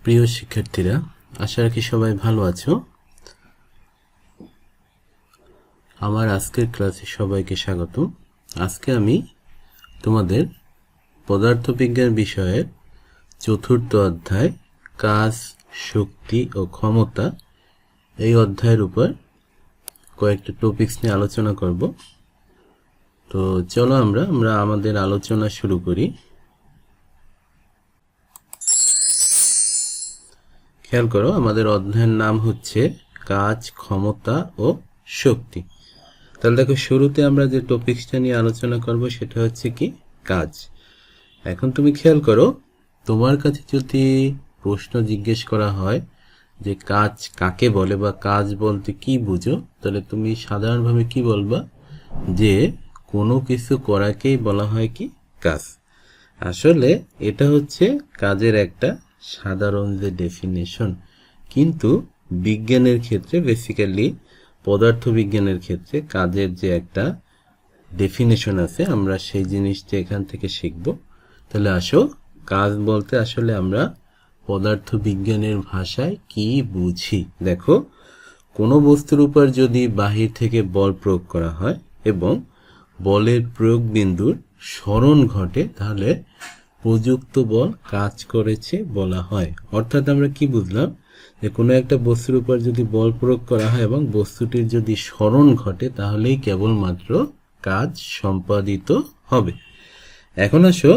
প্রিয় শিক্ষার্থীরা, আশা রাখি সবাই ভালো আছো। আমার আজকের ক্লাসে সবাইকে স্বাগত। আজকে আমি তোমাদের পদার্থবিজ্ঞান বিষয়ের চতুর্থ অধ্যায় কাজ, শক্তি ও ক্ষমতা এই অধ্যায়ের উপর কয়েকটা টপিকস নিয়ে আলোচনা করব। তো চলো আমরা আমাদের আলোচনা শুরু করি। খেয়াল করো, আমাদের অধ্যায়ের নাম হচ্ছে কাজ, ক্ষমতা ও শক্তি। তাহলে দেখো, শুরুতে আমরা যে টপিকসটা নিয়ে আলোচনা করব সেটা হচ্ছে কি কাজ। এখন তুমি খেয়াল করো, তোমার কাছে যদি প্রশ্ন জিজ্ঞেস করা হয় যে কাজ কাকে বলে বা কাজ বলতে কি বুঝো, তাহলে তুমি সাধারণভাবে কি বলবা? যে কোনো কিছু করাকেই বলা হয় কি কাজ। আসলে এটা হচ্ছে কাজের একটা সাধারণ যে ডেফিনেশন, কিন্তু বিজ্ঞানের ক্ষেত্রে, বেসিক্যালি পদার্থবিজ্ঞানের ক্ষেত্রে কাজের যে একটা ডেফিনেশন আছে, আমরা সেই জিনিসটা এখান থেকে শিখব। তাহলে আসো, কাজ বলতে আসলে আমরা পদার্থবিজ্ঞানের ভাষায় কি বুঝি। দেখো, কোনো বস্তুর উপর যদি বাহির থেকে বল প্রয়োগ করা হয় এবং বলের প্রয়োগ বিন্দুর সরণ ঘটে, তাহলে প্রযুক্ত বল কাজ করেছে বলা হয়। অর্থাৎ আমরা কি বুঝলাম? যে কোনো একটা বস্তুর উপর যদি বল প্রয়োগ করা হয় এবং বস্তুটির যদি সরণ ঘটে, তাহলেই কেবলমাত্র কাজ সম্পাদিত হবে। এখন আসো,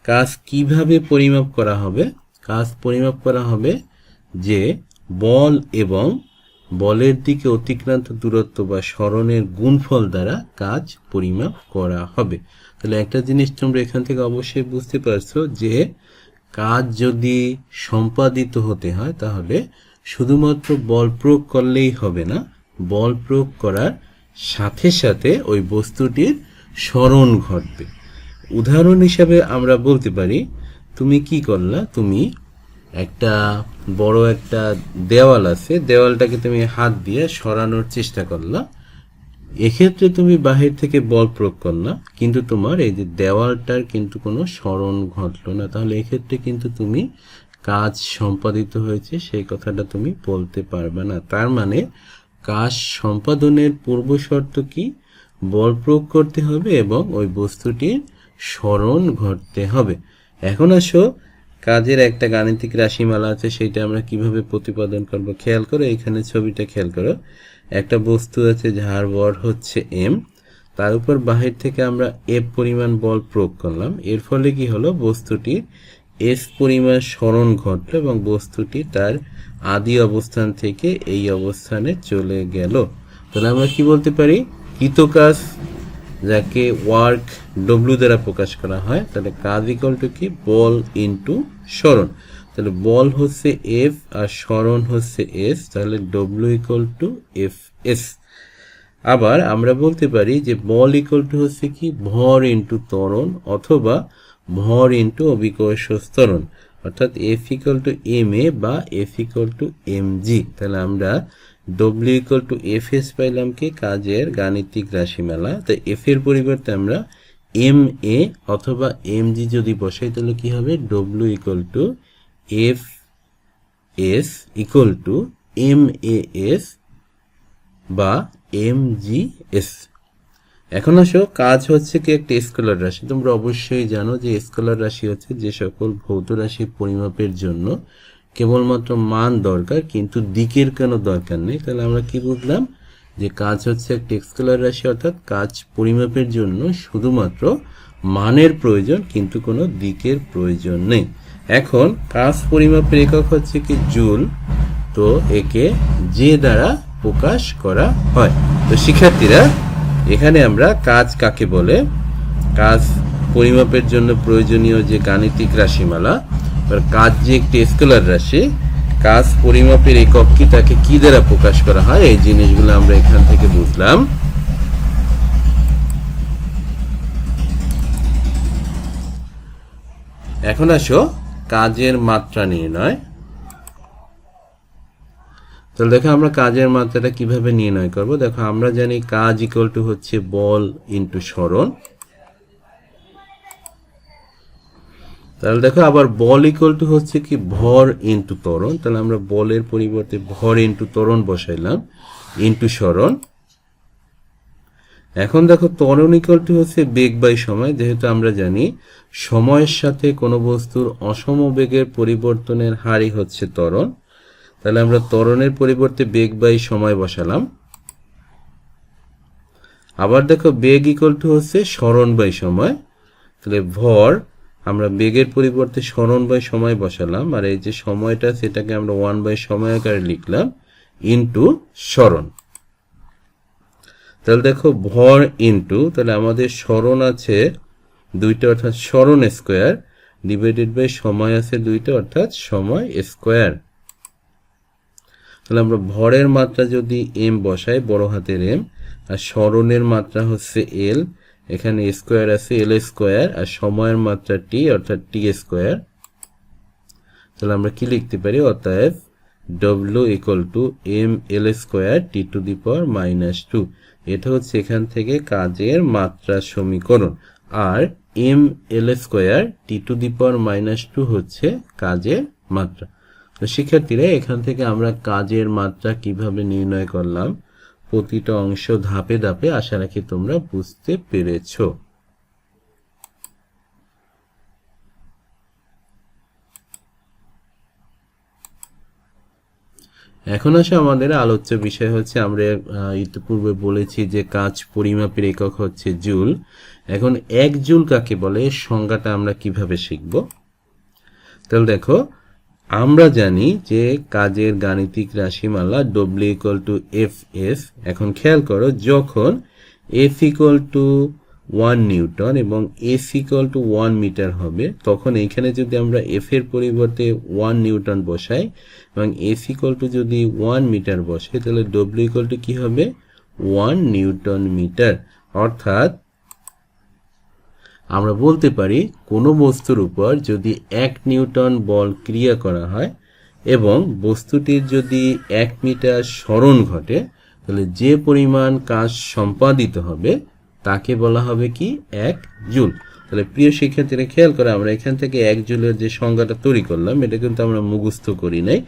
কাজ কিভাবে পরিমাপ করা হবে? কাজ পরিমাপ করা হবে যে বল এবং বলের দিকে অতিক্রান্ত দূরত্ব বা সরণের গুণফল দ্বারা কাজ পরিমাপ করা হবে। তাহলে একটা জিনিস তোমরা এখান থেকে অবশ্যই বুঝতে পারছো যে কাজ যদি সম্পাদিত হতে হয়, তাহলে শুধুমাত্র বল প্রয়োগ করলেই হবে না, বল প্রয়োগ করার সাথে সাথে ওই বস্তুটির সরণ ঘটবে। উদাহরণ হিসাবে আমরা বলতে পারি, তুমি কি করলা? তুমি একটা বড় একটা দেওয়াল আছে, দেওয়ালটাকে তুমি হাত দিয়ে সরানোর চেষ্টা করলা। এক্ষেত্রে তুমি বাহির থেকে বল প্রয়োগ করলা, কিন্তু তোমার এই যে দেওয়ালটার কিন্তু কোনো সরণ ঘটলো না। তাহলে এক্ষেত্রে কিন্তু তুমি কাজ সম্পাদিত হয়েছে সেই কথাটা তুমি বলতে পারবে না। তার মানে কাজ সম্পাদনের পূর্ব শর্ত কি? বল প্রয়োগ করতে হবে এবং ওই বস্তুটির সরণ ঘটতে হবে। এখন আসো, কাজের একটা গাণিতিক রাশিমালা আছে, সেটা আমরা কিভাবে প্রতিপাদন করব। খেয়াল করো, এখানে ছবিটা খেয়াল করো। একটা বস্তু আছে যার ভর হচ্ছে m, তার উপর বাহির থেকে আমরা f পরিমাণ বল প্রয়োগ করলাম। এর ফলে কি হলো? বস্তুটির s পরিমাণ সরণ ঘটলো এবং বস্তুটি তার আদি অবস্থান থেকে এই অবস্থানে চলে গেল। তাহলে আমরা কি বলতে পারি? কৃতকাজ, যাকে ওয়ার্ক W দ্বারা প্রকাশ করা হয়। তাহলে কাজ ইকুয়াল টু কি? বল ইন্টু সরণ। তাহলে বল হচ্ছে F আর সরণ হচ্ছে S, তাহলে W ইকুয়াল টু FS। আবার আমরা বলতে পারি যে বল ইকুয়াল টু হচ্ছে কি? ভর ইন্টু ত্বরণ, অথবা ভর ইন্টু অভিকর্ষ ত্বরণ, অর্থাৎ F ইকুয়াল টু MA বা F ইকুয়াল টু mg। তাহলে আমরা W ইকুয়াল টু FS পাইলাম কি? কাজের গাণিতিক রাশিমালা। তাই F এর পরিবর্তে আমরা MA অথবা mg যদি বসাই, তাহলে কি হবে? W equal to FS equal to MAS বা mgs। এখন আসো, কাজ হচ্ছে কি? একটা স্কেলার রাশি। তোমরা অবশ্যই জানো যে স্কেলার রাশি হচ্ছে যে সকল ভৌত রাশি পরিমাপের জন্য কেবলমাত্র মান দরকার, কিন্তু দিকের কোনো দরকার নেই। তাহলে আমরা কি বুঝলাম? যে কাজ হচ্ছে একটা স্কেলার রাশি, অর্থাৎ কাজ পরিমাপের জন্য শুধুমাত্র মানের প্রয়োজন, কিন্তু কোনো দিকের প্রয়োজন নেই। এখন কাজ পরিমাপের একক হচ্ছে কি? জুল। তো একে যে দ্বারা প্রকাশ করা হয়। তো শিক্ষার্থীরা, এখানে আমরা কাজ কাকে বলে, কাজ পরিমাপের জন্য প্রয়োজনীয় যে গাণিতিক রাশিমালা, কাজ যে একটি স্কেলার রাশি, কাজ পরিমাপের একক কি, তাকে কি দ্বারা প্রকাশ করা হয়, এই জিনিসগুলো আমরা এখান থেকে বুঝলাম। এখন আসো, কাজের মাত্রা নির্ণয়। তাহলে দেখো, আমরা কাজের মাত্রাটা কিভাবে নির্ণয় করব। দেখো, আমরা জানি কাজ ইকুয়াল টু হচ্ছে বল ইন্টু সরণ। তাহলে দেখো আবার বল ইকুয়াল টু হচ্ছে কি ভর ইন্টু ত্বরণ। তাহলে আমরা বলের পরিবর্তে ভর ইন্টু ত্বরণ বসাইলাম, ইন্টু সরণ। এখন দেখো ত্বরণ ইকুয়াল টু হচ্ছে বেগ বাই সময়। যেহেতু আমরা জানি সময়ের সাথে কোনো বস্তুর অসম বেগের পরিবর্তনের হারই হচ্ছে ত্বরণ, তাহলে আমরা ত্বরণের পরিবর্তে বেগ বাই সময় বসালাম। আবার দেখো বেগ ইকুয়াল টু হচ্ছে সরণ বাই সময়। তাহলে ভর আমরা বেগের পরিবর্তে সরণ বাই সময় বসালাম, আর এই যে সময়টা সেটাকে আমরা 1 বাই সময় আকারে লিখলাম, ইন্টু সরণ। তাহলে দেখো ভর ইন্টু, তাহলে আমাদের সরণ আছে 2টা অর্থাৎ সরণ স্কোয়ার, ডিভাইডেড বাই সময় আছে 2টা অর্থাৎ সময় স্কোয়ার। তাহলে আমরা ভরের মাত্রা যদি এম বসাই, বড় হাতের এম, আর সরণের মাত্রা হচ্ছে এল, এখানে স্কোয়ার আছে এল স্কোয়ার, আর সময়ের মাত্রা টি অর্থাৎ টি স্কোয়ার। তাহলে আমরা কি লিখতে পারি, অতএব W equal to M L square T to the power -2। এটা হচ্ছে এখান থেকে কাজের মাত্রার সমীকরণ, আর M L square T to the power -2 হচ্ছে কাজের মাত্রা। তো শিক্ষার্থীরা এখান থেকে আমরা কাজের মাত্রা কিভাবে নির্ণয় করলাম, প্রতিটা অংশ ধাপে ধাপে আশা রাখি তোমরা বুঝতে পেরেছো। এখন আসে আমাদের আলোচ্য বিষয় হচ্ছে, আমরা ইতিপূর্বে বলেছি যে কাজ পরিমাপের একক হচ্ছে জুল। এখন 1 জুল কাকে বলে সংজ্ঞাটা আমরা কিভাবে শিখব। তাহলে দেখো আমরা জানি যে কাজের গাণিতিক রাশিমালা W equal two F S. এখন খেয়াল করো, যখন এফ ইকুয়াল টু 1 নিউটন এবং এস ইকুয়াল টু 1 মিটার হবে, তখন এইখানে যদি আমরা এফ এর পরিবর্তে 1 নিউটন বসাই এবং এস ইকুয়াল টু যদি 1 মিটার বসে, তাহলে ডব্লিউ ইকুয়াল টু কি হবে 1 নিউটন মিটার। অর্থাৎ আমরা বলতে পারি কোনো বস্তুর উপর যদি 1 নিউটন বল ক্রিয়া করা হয় এবং বস্তুটির যদি 1 মিটার সরণ ঘটে, তাহলে যে পরিমাণ কাজ সম্পাদিত হবে তাকে বলা হবে কি 1 জুল। তাহলে প্রিয় শিক্ষার্থীরা খেয়াল করে, আমরা এখান থেকে 1 জুলের যে সংজ্ঞাটা তৈরি করলাম, এটা কিন্তু আমরা মুখস্থ করি নাই,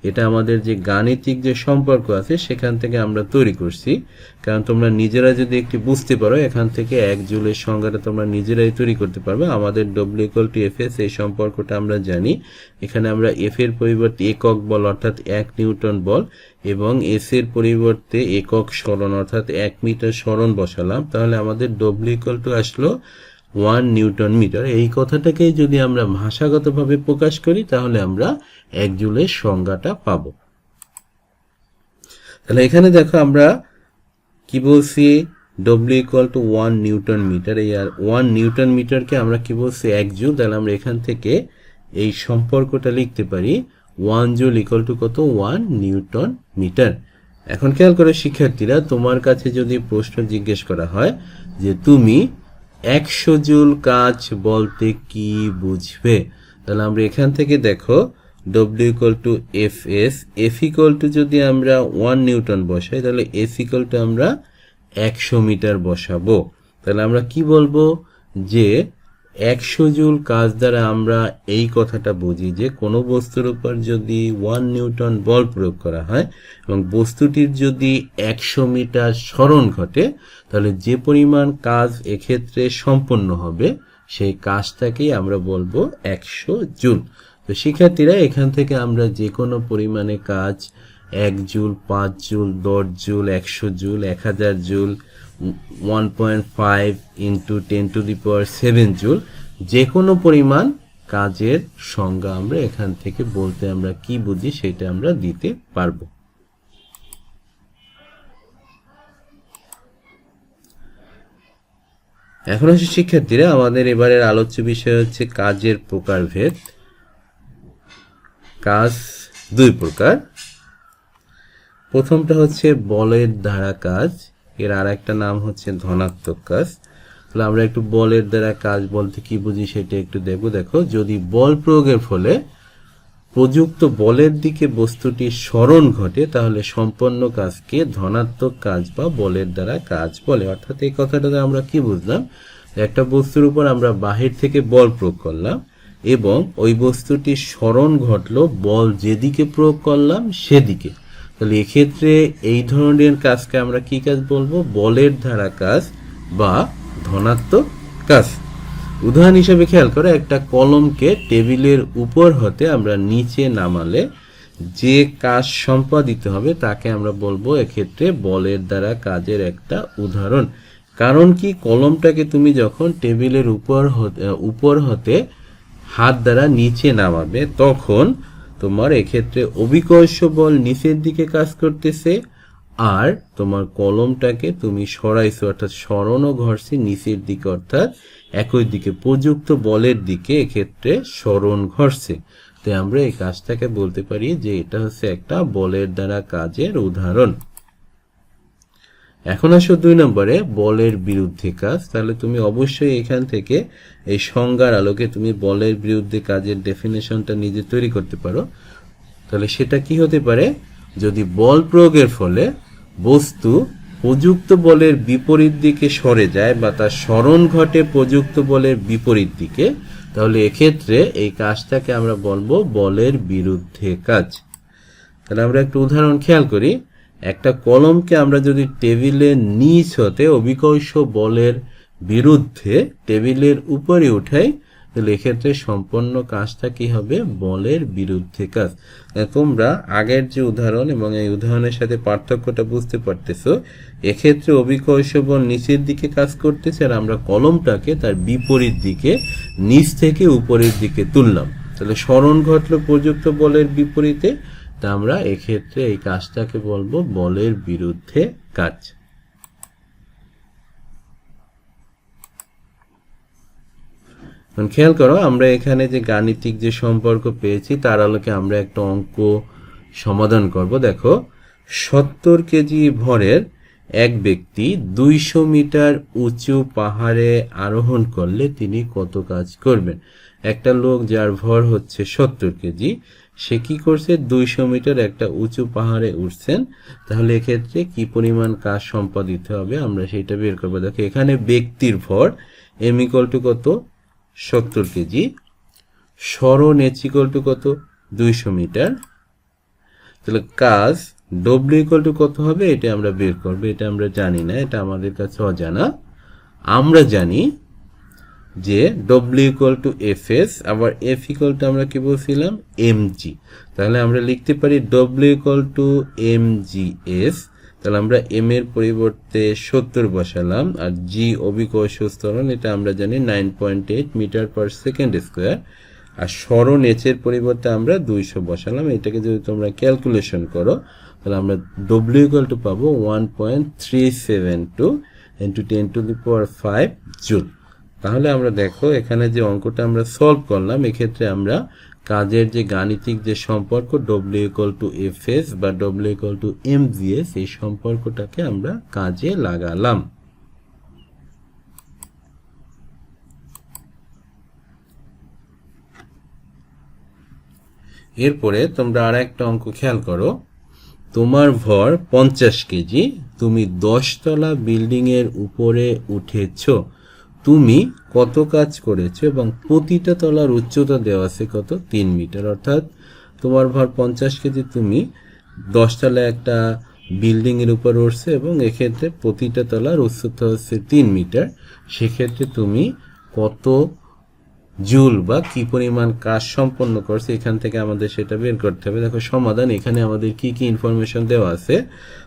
এটা আমাদের যে গাণিতিক যে সম্পর্ক আছে সেখান থেকে আমরা তৈরি করছি। কারণ তোমরা নিজেরা যদি একটু বুঝতে পারো, এখান থেকে 1 জুলের সংজ্ঞাটা তোমরা নিজেরাই তৈরি করতে পারবে। আমাদের W equal two F S এই সম্পর্কটা আমরা জানি। এখানে আমরা এফ এর পরিবর্তে একক বল অর্থাৎ 1 নিউটন বল এবং এস এর পরিবর্তে একক সরণ অর্থাৎ 1 মিটার সরণ বসালাম, তাহলে আমাদের ডব্লিউ ইকুয়াল টু আসলো 1 নিউটন মিটার। এই কথাটাকে যদি আমরা ভাষাগতভাবে প্রকাশ করি তাহলে আমরা 1 জুলের সংজ্ঞাটা পাব। তাহলে এখানে দেখো আমরা কি বলছি, W equal to 1 newton metre. এই আর 1 নিউটন মিটারকে আমরা কি বলছি 1 জুল। তাহলে আমরা এখান থেকে এই সম্পর্কটা লিখতে পারি 1 জুল ইকুয়াল টু কত 1 নিউটন মিটার। এখন খেয়াল করে শিক্ষার্থীরা, তোমার কাছে যদি প্রশ্ন জিজ্ঞেস করা হয় যে তুমি 100 জুল কাজ বলতে কি বুঝবে, তাহলে আমরা এখান থেকে দেখো W equal two F S, F equal to যদি আমরা 1 নিউটন বসাই তাহলে এস ইকুয়াল টু আমরা 100 মিটার বসাবো। তাহলে আমরা কি বলবো যে 100 জুল কাজ দ্বারা আমরা এই কথাটা বুঝি যে কোনো বস্তুর উপর যদি 1 নিউটন বল প্রয়োগ করা হয় এবং বস্তুটির যদি 100 মিটার সরণ ঘটে, তাহলে যে পরিমাণ কাজ এক্ষেত্রে সম্পন্ন হবে সেই কাজটাকেই আমরা বলবো 100 জুল। তো শিক্ষার্থীরা এখান থেকে আমরা যে কোনো পরিমাণে কাজ 1 joule, 5 joule, 10 joule, 100 joule, 1000 joule, 1.5 into 10 two the power 7 joule, যে কোনো পরিমাণ কাজের সংজ্ঞা আমরা এখান থেকে বলতে আমরা কি বুঝি সেটা আমরা দিতে পারবো। এখন আসি শিক্ষার্থীরা, আমাদের এবারের আলোচ্য বিষয় হচ্ছে কাজের প্রকারভেদ। কাজ 2 প্রকার। প্রথমটা হচ্ছে বলের দ্বারা কাজ, এর আর একটা নাম হচ্ছে ধনাত্মক কাজ। তাহলে আমরা একটু বলের দ্বারা কাজ বলতে কি বুঝি সেটা একটু দেখবো। দেখো, যদি বল প্রয়োগের ফলে প্রযুক্ত বলের দিকে বস্তুটির সরণ ঘটে তাহলে সম্পন্ন কাজকে ধনাত্মক কাজ বা বলের দ্বারা কাজ বলে। অর্থাৎ এই কথাটাতে আমরা কি বুঝলাম, একটা বস্তুর উপর আমরা বাহির থেকে বল প্রয়োগ করলাম এবং ওই বস্তুটির সরণ ঘটলো বল যেদিকে প্রয়োগ করলাম সেদিকে। তাহলে এক্ষেত্রে এই ধরনের কাজকে আমরা কি কাজ বলবো? বলের দ্বারা কাজ বা ধনাত্মক কাজ। উদাহরণ হিসেবে খেয়াল করো, একটা কলমকে টেবিলের উপর হতে আমরা নিচে নামালে যে কাজ সম্পাদিত হবে তাকে আমরা বলবো এক্ষেত্রে বলের দ্বারা কাজের একটা উদাহরণ। কারণ কি, কলমটাকে তুমি যখন টেবিলের উপর হতে হাত দ্বারা নিচে নামাবে তখন তোমার এক্ষেত্রে অভিকর্ষ বল নিচের দিকে কাজ করতেছে, আর তোমার কলমটাকে তুমি সরাইছো অর্থাৎ সরানো ঘটছে নিচের দিকে, অর্থাৎ একই দিকে প্রযুক্ত বলের দিকে এক্ষেত্রে সরণ ঘটছে। তাই আমরা এই কাজটাকে বলতে পারি যে এটা হচ্ছে একটা বলের দ্বারা কাজের উদাহরণ। এখন আসো 2 নম্বরে বলের বিরুদ্ধে কাজ। তাহলে তুমি অবশ্যই এখান থেকে এই সংজ্ঞার আলোকে তুমি বলের বিরুদ্ধে কাজের ডেফিনেশনটা নিজে তৈরি করতে পারো। তাহলে সেটা কি হতে পারে? যদি বল প্রয়োগের ফলে বস্তু প্রযুক্ত বলের বিপরীত দিকে সরে যায় বা তার সরণ ঘটে প্রযুক্ত বলের বিপরীত দিকে, তাহলে এক্ষেত্রে এই কাজটাকে আমরা বলবো বলের বিরুদ্ধে কাজ। তাহলে আমরা একটা উদাহরণ খেয়াল করি। একটা কলমকে আমরা যদি টেবিলের নিচ হতে অভিকর্ষ বলের বিরুদ্ধে টেবিলের উপরে উঠাই, তাহলে এক্ষেত্রে সম্পন্ন কাজটা কি হবে? বলের বিরুদ্ধে কাজ। তোমরা আগের যে উদাহরণ এবং এই উদাহরণের সাথে পার্থক্যটা বুঝতে পারতেছো। এক্ষেত্রে অভিকর্ষ বল নিচের দিকে কাজ করতেছে, আর আমরা কলমটাকে তার বিপরীত দিকে নিচ থেকে উপরের দিকে তুললাম। তাহলে সরণ ঘটলো প্রযুক্ত বলের বিপরীতে, তা আমরা এক্ষেত্রে এই কাজটাকে বলবো বলের বিরুদ্ধে কাজ। খেয়াল করো, আমরা এখানে যে গাণিতিক যে সম্পর্ক পেয়েছি তার আলোকে আমরা একটা অঙ্ক সমাধান করব। দেখো, 70 কেজি ভরের এক ব্যক্তি 200 মিটার উঁচু পাহাড়ে আরোহণ করলে তিনি কত কাজ করবেন? একটা লোক যার ভর হচ্ছে 70 কেজি, সে কি করছে? 200 মিটার একটা উঁচু পাহাড়ে উঠছেন। তাহলে এক্ষেত্রে কি পরিমাণ কাজ সম্পাদিত হবে আমরা সেটা বের করবো। দেখো, এখানে ব্যক্তির ভর m = কত? 70 কেজি। সরণ h = কত? 200 মিটার। তাহলে কাজ w = কত হবে? এটা আমরা বের করবো। এটা আমরা জানি না, এটা আমাদের কাছে অজানা। আমরা জানি যে w = fs, আবার f = আমরা কি বলছিলাম? mg। তাহলে আমরা লিখতে পারি w = mgs। তাহলে আমরা m এর পরিবর্তে 70 বসালাম, আর g অভিকর্ষ ত্বরণ, এটা আমরা জানি 9.8 মিটার/সেকেন্ড²। আর সরণ h এর পরিবর্তে আমরা 200 বসালাম। এটাকে যদি তোমরা ক্যালকুলেশন করো তাহলে আমরা w পাবো 1.372 × 10⁵ জুল। তাহলে আমরা দেখো এখানে যে অঙ্কটা আমরা সলভ করলাম, এক্ষেত্রে আমরা কাজের যে গাণিতিক যে সম্পর্ক w = fs বা w = mgs, এই সম্পর্কটাকে আমরা কাজে লাগালাম। এরপরে তোমরা আর একটা অঙ্ক খেয়াল করো। তোমার ভর 50 কেজি, তুমি 10 তলা বিল্ডিং এর উপরে উঠেছো, তুমি কত কাজ করেছো এবং প্রতিটা তলার উচ্চতা দেওয়া আছে কত? 3 মিটার। অর্থাৎ তোমার ভর 50 কেজি, তুমি 10 তলায় একটা বিল্ডিং এর উপর উঠছে এবং এক্ষেত্রে প্রতিটা তলার উচ্চতা হচ্ছে 3 মিটার। সেক্ষেত্রে তুমি কত জুল বা কি পরিমাণ কাজ সম্পন্ন করছে এখান থেকে আমাদের সেটা বের করতে হবে। দেখো সমাধান, এখানে আমাদের কি কি ইনফরমেশন দেওয়া আছে।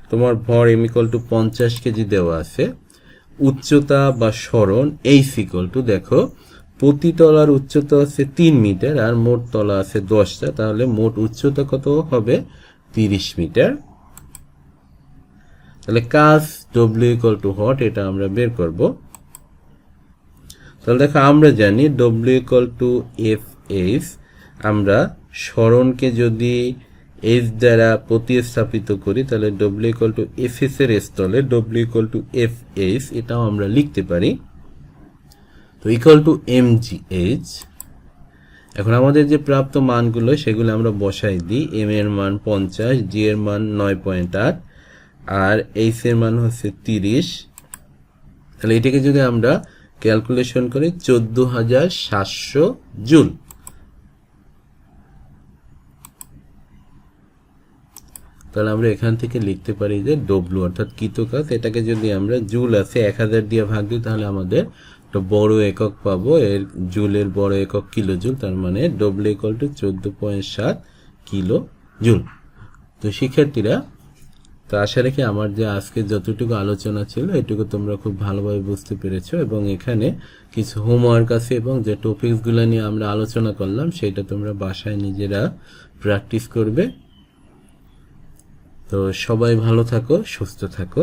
তোমার ভর m = 50 কেজি দেওয়া আছে, উচ্চতা বা সরণ h = দেখো প্রতি তলার উচ্চতা হচ্ছে 3 মিটার আর মোট তলা আছে 10টা, তাহলে মোট উচ্চতা কত হবে? 30 মিটার। তাহলে কাজ w = what, এটা আমরা বের করব। তাহলে দেখো আমরা জানি w = fs। আমরা সরণকে যদি h দ্বারা প্রতিস্থাপিত করি তাহলে w = fs এর স্থলে w = fs এটাও আমরা লিখতে পারি। তো =mgh। এখন আমাদের যে প্রাপ্ত মানগুলো সেগুলো আমরা বসাই দিই। m এর মান 50, g এর মান 9.8 আর h এর মান হচ্ছে 30। তাহলে এটাকে যদি আমরা ক্যালকুলেশন করি 14700 জুল। তাহলে আমরা এখান থেকে লিখতে পারি যে ডব্লু অর্থাৎ কৃতকাজ, এটাকে যদি আমরা জুল আছে 1000 দিয়ে ভাগ দিই তাহলে আমাদের একটা বড় একক পাবো। এর জুলের বড় একক কিলো জুল, তার মানে W equal to 14.7 kilo joule. তো শিক্ষার্থীরা, তো আশা রাখি আমার যে আজকে যতটুকু আলোচনা ছিল এটুকু তোমরা খুব ভালোভাবে বুঝতে পেরেছো, এবং এখানে কিছু হোমওয়ার্ক আছে এবং যে টপিকসগুলো নিয়ে আমরা আলোচনা করলাম সেটা তোমরা বাসায় নিজেরা প্র্যাকটিস করবে। তো সবাই ভালো থাকো, সুস্থ থাকো।